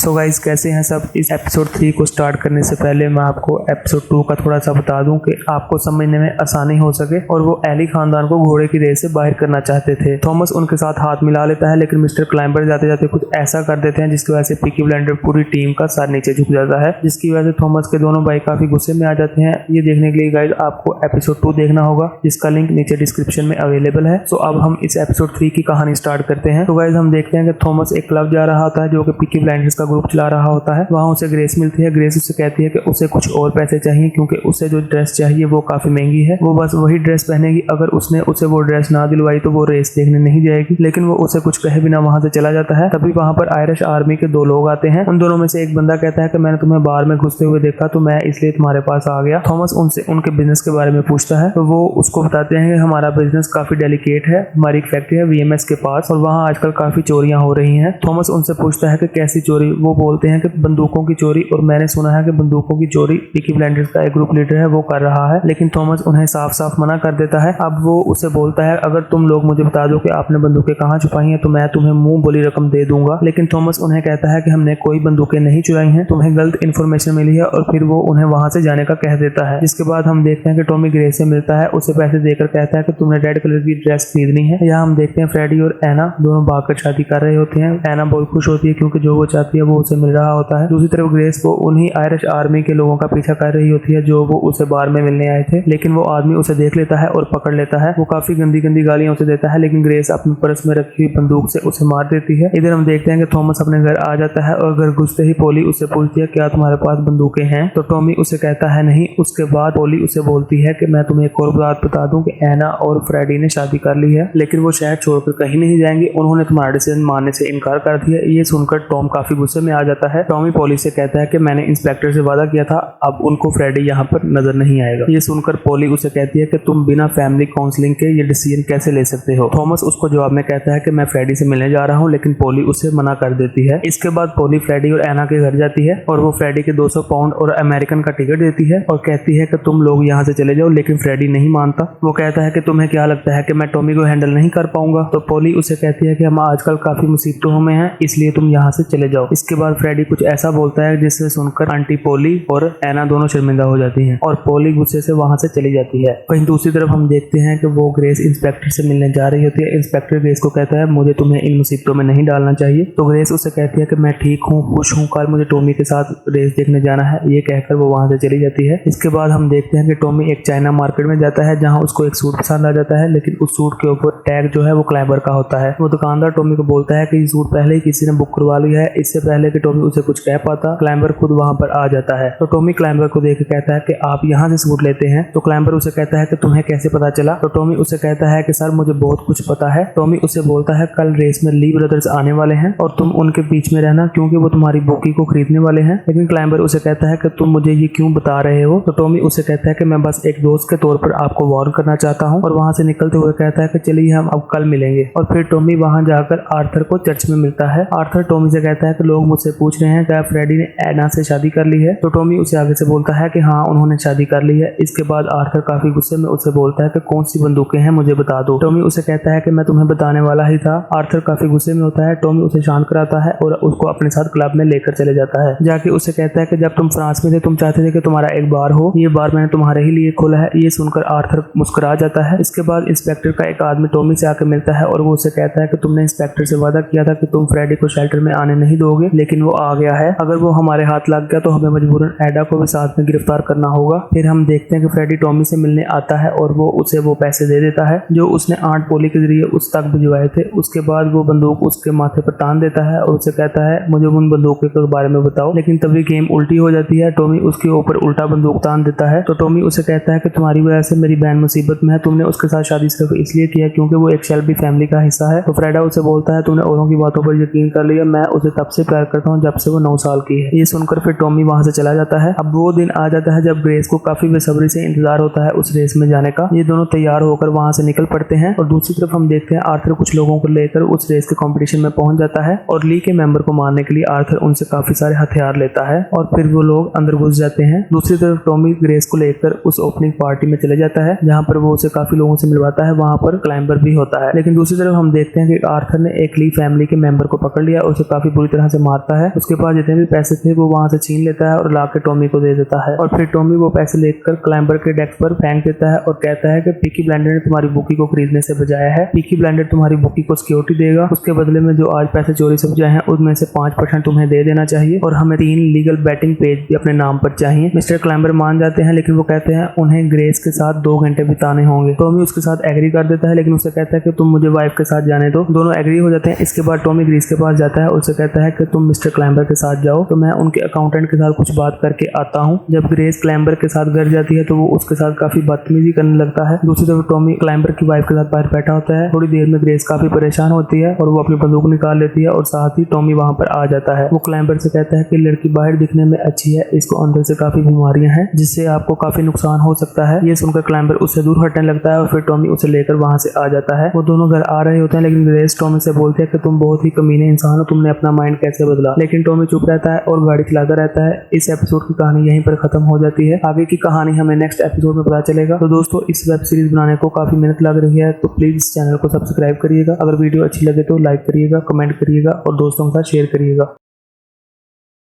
So guys कैसे हैं सब। इस एपिसोड 3 को स्टार्ट करने से पहले मैं आपको एपिसोड 2 का थोड़ा सा बता दूं कि आपको समझने में आसानी हो सके। और वो एली खानदान को घोड़े की रेस से बाहर करना चाहते थे। थॉमस उनके साथ हाथ मिला लेता है, लेकिन मिस्टर क्लाइंबर जाते जाते कुछ ऐसा कर देते हैं जिसकी वजह से पीकी ब्लाइंडर पूरी टीम का सर नीचे झुक जाता है, जिसकी वजह से थॉमस के दोनों भाई काफी गुस्से में आ जाते हैं। ये देखने के लिए गाइस आपको एपिसोड 2 देखना होगा, जिसका लिंक नीचे डिस्क्रिप्शन में अवेलेबल है। सो अब हम इस एपिसोड 3 की कहानी स्टार्ट करते हैं। तो गाइस हम देखते हैं कि थॉमस एक क्लब जा रहा होता है जो कि पीकी ब्लाइंडर्स का ग्रुप चला रहा होता है। वहां उसे ग्रेस मिलती है। ग्रेस उससे कहती है कि उसे कुछ और पैसे चाहिए क्योंकि उसे जो ड्रेस चाहिए वो काफी महंगी है। वो बस वही ड्रेस पहनेगी। अगर उसने उसे वो ड्रेस ना दिलवाई तो वो रेस देखने नहीं जाएगी। लेकिन वो उसे कुछ कहे बिना वहां से चला जाता है। तभी वहां पर आयरिश आर्मी के 2 लोग आते हैं। उन दोनों में से एक बंदा कहता है कि मैंने तुम्हें बार में घुसते हुए देखा तो मैं इसलिए तुम्हारे पास आ गया। थॉमस उनसे उनके बिजनेस के बारे में पूछता है तो वो उसको बताते हैं कि हमारा बिजनेस काफी डेलिकेट है। हमारी एक फैक्ट्री है वीएमएस के पास और वहाँ आजकल काफी चोरियां हो रही हैं। थॉमस उनसे पूछता है कि कैसी चोरी। वो बोलते हैं कि बंदूकों की चोरी, और मैंने सुना है कि बंदूकों की चोरी पीकी ब्लाइंडर्स का एक ग्रुप लीडर है वो कर रहा है। लेकिन थॉमस उन्हें साफ साफ मना कर देता है। अब वो उसे बोलता है अगर तुम लोग मुझे बता दो कि आपने बंदूकें कहाँ छुपाई हैं तो मैं तुम्हें मुंह बोली रकम दे दूंगा। लेकिन थॉमस उन्हें कहता है कि हमने कोई बंदूकें नहीं चुराई हैं, तुम्हें गलत इन्फॉर्मेशन मिली है। और फिर वो उन्हें वहां से जाने का कह देता है। जिसके बाद हम देखते हैं कि टॉमी ग्रेस से मिलता है, उसे पैसे देकर कहता है कि तुमने रेड कलर की ड्रेस खरीदनी है। यहाँ हम देखते हैं फ्रेडी और एना दोनों भागकर शादी कर रहे होते हैं। एना बहुत खुश होती है क्योंकि जो वो चाहती है वो उसे मिल रहा होता है। दूसरी तरफ ग्रेस को उन्हीं आयरिश आर्मी के लोगों का पीछा कर रही होती है जो वो उसे बार में मिलने आए थे। लेकिन वो आदमी उसे देख लेता है और पकड़ लेता है। वो काफी गंदी गंदी गालियां उसे देता है, लेकिन ग्रेस अपने पर्स में रखी हुई बंदूक से उसे मार देती है। इधर हम देखते हैं कि थॉमस अपने घर आ जाता है और घर घुसते ही पोली उससे पूछती है क्या तुम्हारे पास बंदूकें हैं। तो टॉमी उसे कहता है नहीं। उसके बाद पोली उसे बोलती है कि मैं तुम्हें एक और बात बता दूं कि एना और फ्रेडी ने शादी कर ली है, लेकिन वो शहर छोड़कर कहीं नहीं जाएंगे। उन्होंने तुम्हारा डिसीजन मानने से इनकार कर दिया। ये सुनकर टॉम काफी गुस्से में आ जाता है। टॉमी पोली से कहता है कि मैंने इंस्पेक्टर से वादा किया था, अब उनको फ्रेडी यहाँ पर नजर नहीं आएगा। ये सुनकर पोली उसे कहती है कि तुम बिना फैमिली काउंसलिंग के ये डिसीजन कैसे ले सकते हो। थॉमस उसको जवाब में कहता है कि मैं फ्रेडी से मिलने जा रहा हूँ, लेकिन पोली उसे मना कर देती है। इसके बाद पोली फ्रेडी और एना के घर जाती है और वो फ्रेडी के 200 पाउंड और अमेरिकन का टिकट देती है और कहती है कि तुम लोग यहाँ से चले जाओ। लेकिन फ्रेडी नहीं मानता। वो कहता है कि तुम्हें क्या लगता है कि मैं टॉमी को हैंडल नहीं कर पाऊंगा। तो पोली उसे कहती है कि हम आजकल काफी मुसीबतों में हैं, इसलिए तुम यहाँ से चले जाओ। इसके बाद फ्रेडी कुछ ऐसा बोलता है जिससे सुनकर आंटी पोली और एना दोनों शर्मिंदा हो जाती हैं और पोली गुस्से से वहां से चली जाती है। वहीं दूसरी तरफ हम देखते हैं कि वो ग्रेस इंस्पेक्टर से मिलने जा रही होती है। इंस्पेक्टर ग्रेस को कहता है मुझे तुम्हें इन मुसीबतों में नहीं डालना चाहिए। तो ग्रेस उसे कहती है कि मैं ठीक हूँ, खुश हूँ, कल मुझे टॉमी के साथ रेस देखने जाना है। ये कहकर वो वहां से चली जाती है। इसके बाद हम देखते हैं कि टॉमी एक चाइना मार्केट में जाता है जहाँ उसको एक सूट पसंद आ जाता है, लेकिन उस सूट के ऊपर टैग जो है वो क्लाइंबर का होता है। वो दुकानदार टॉमी को बोलता है कि ये सूट पहले ही किसी ने बुक करवा लिया है। इससे पहले कि टॉमी उसे कुछ कह पाता क्लाइंबर खुद वहां पर आ जाता है। तो टॉमी क्लाइंबर को देख के कहता है कि आप यहाँ से सूट लेते हैं। तो क्लाइंबर उसे कहता है कि तुम्हें कैसे पता चला। तो टॉमी उसे कहता है कि सर मुझे बहुत कुछ पता है। टॉमी उसे बोलता है कल रेस में ली ब्रदर्स आने वाले हैं और तुम उनके बीच में रहना क्योंकि वो तुम्हारी बुकी को खरीदने वाले हैं। लेकिन क्लाइंबर उसे कहता है कि तुम मुझे ये क्यों बता रहे हो। तो टॉमी उसे कहता है कि मैं बस एक दोस्त के तौर पर आपको वार्न करना चाहता हूँ। और वहां से निकलते हुए कहता है कि चलिए हम अब कल मिलेंगे। और फिर टॉमी वहां जाकर आर्थर को चर्च में मिलता है। आर्थर टॉमी से कहता है कि लोग मुझसे पूछ रहे हैं क्या फ्रेडी ने एना से शादी कर ली है। तो टॉमी उसे आगे से बोलता है कि हाँ उन्होंने शादी कर ली है। इसके बाद आर्थर काफी गुस्से में उसे बोलता है कि कौन सी बंदूकें हैं मुझे बता दो। टॉमी उसे कहता है कि मैं तुम्हें बताने वाला ही था। आर्थर काफी गुस्से में होता है। टॉमी उसे शांत कराता है और उसको अपने साथ क्लब में लेकर चले जाता है। जाके उसे कहता है कि जब तुम फ्रांस में थे तुम चाहते थे कि तुम्हारा एक बार हो, ये बार मैंने तुम्हारे ही लिए खोला है। ये सुनकर आर्थर मुस्कुरा जाता है। इसके बाद इंस्पेक्टर का एक आदमी टॉमी से आकर मिलता है और वो उसे कहता है कि तुमने इंस्पेक्टर से वादा किया था कि तुम फ्रेडी को शेल्टर में आने नहीं दोगे, लेकिन वो आ गया है। अगर वो हमारे हाथ लग गया तो हमें मजबूरन एडा को भी साथ में गिरफ्तार करना होगा। फिर हम देखते हैं कि फ्रेडी टॉमी से मिलने आता है और वो उसे वो पैसे दे देता है जो उसने आंट पोली के जरिए उस तक भिजवाए थे। उसके बाद वो बंदूक उसके माथे पर तान देता है और उसे कहता है मुझे उन बंदूकों के बारे में बताओ। लेकिन तभी गेम उल्टी हो जाती है। टॉमी उसके ऊपर उल्टा बंदूक तान देता है। तो टॉमी उसे कहता है कि तुम्हारी वजह से मेरी बहन मुसीबत में है। तुमने उसके साथ शादी सिर्फ इसलिए किया क्योंकि वो एक शेल्बी फैमिली का हिस्सा है। तो फ्रेडा उसे बोलता है तुमने औरों की बातों पर यकीन कर लिया, मैं उसे तब से प्यार करता हूँ जब से वो 9 साल की है। ये सुनकर फिर टॉमी वहां से चला जाता है। अब वो दिन आ जाता है जब ग्रेस को काफी बेसब्री से इंतजार होता है उस रेस में जाने का। ये दोनों तैयार होकर वहां से निकल पड़ते हैं और दूसरी तरफ हम देखते हैं आर्थर कुछ लोगों को लेकर उस रेस के कंपटीशन में पहुंच जाता है और ली के मेंबर को मारने के लिए आर्थर उनसे काफी सारे हथियार लेता है और फिर वो लोग अंदर घुस जाते हैं। दूसरी तरफ टॉमी ग्रेस को लेकर उस ओपनिंग पार्टी में चले जाता है जहां पर वो उसे काफी लोगों से मिलवाता है। वहां पर क्लाइंबर भी होता है। लेकिन दूसरी तरफ हम देखते हैं कि आर्थर ने एक ली फैमिली के मेंबर को पकड़ लिया और उसे काफी बुरी तरह से मार मारता है। उसके पास जितने भी पैसे थे वो वहां से छीन लेता है और लाके टॉमी को दे देता है और फिर टॉमी वो पैसे लेकर क्लाइंबर के डेस्क पर फेंक देता है और कहता है कि पीकी ब्लाइंडर ने तुम्हारी बुकी को खरीदने से बचाया है। पीकी ब्लाइंडर तुम्हारी बुकी को सिक्योरिटी देगा, उसके बदले में जो आज पैसे चोरी से बचाए हैं उनमें से 5% तुम्हें दे देना चाहिए और हमें 3 लीगल बैटिंग पेज भी अपने नाम पर चाहिए। मिस्टर क्लाइंबर मान जाते हैं, लेकिन वो कहते हैं उन्हें ग्रेस के साथ 2 घंटे बिताने होंगे। टॉमी उसके साथ एग्री कर देता है, लेकिन उसे कहता है कि तुम मुझे वाइफ के साथ जाने दो। दोनों एग्री हो जाते हैं। इसके बाद टॉमी ग्रेस के पास जाता है और उसे कहता है कि तुम मिस्टर क्लाइंबर के साथ जाओ, तो मैं उनके अकाउंटेंट के साथ कुछ बात करके आता हूँ। जब ग्रेस क्लाइंबर के साथ घर जाती है तो वो उसके साथ काफी बदतमीजी करने लगता है। दूसरी तरफ टॉमी क्लाइंबर की वाइफ के साथ बाहर बैठा होता है। थोड़ी देर में ग्रेस काफी परेशान होती है और वो अपनी बंदूक निकाल लेती है और साथ ही टॉमी वहां पर आ जाता है। वो क्लाइंबर से कहता है कि लड़की बाहर दिखने में अच्छी है, इसको अंदर से काफी बीमारियां हैं जिससे आपको काफी नुकसान हो सकता है। ये सुनकर क्लाइंबर उससे दूर हटने लगता है और फिर टॉमी उसे लेकर वहां से आ जाता है। वो दोनों घर आ रहे होते हैं, लेकिन ग्रेस टॉमी से बोलते हैं कि तुम बहुत ही कमीने इंसान हो, तुमने अपना माइंड कैसे बदला। लेकिन टॉमी चुप रहता है और गाड़ी चलाता रहता है। इस एपिसोड की कहानी यहीं पर खत्म हो जाती है। आगे की कहानी हमें नेक्स्ट एपिसोड में पता चलेगा। तो दोस्तों, इस वेब सीरीज बनाने को काफी मेहनत लग रही है, तो प्लीज इस चैनल को सब्सक्राइब करिएगा। अगर वीडियो अच्छी लगे तो लाइक करिएगा, कमेंट करिएगा और दोस्तों के साथ शेयर करिएगा।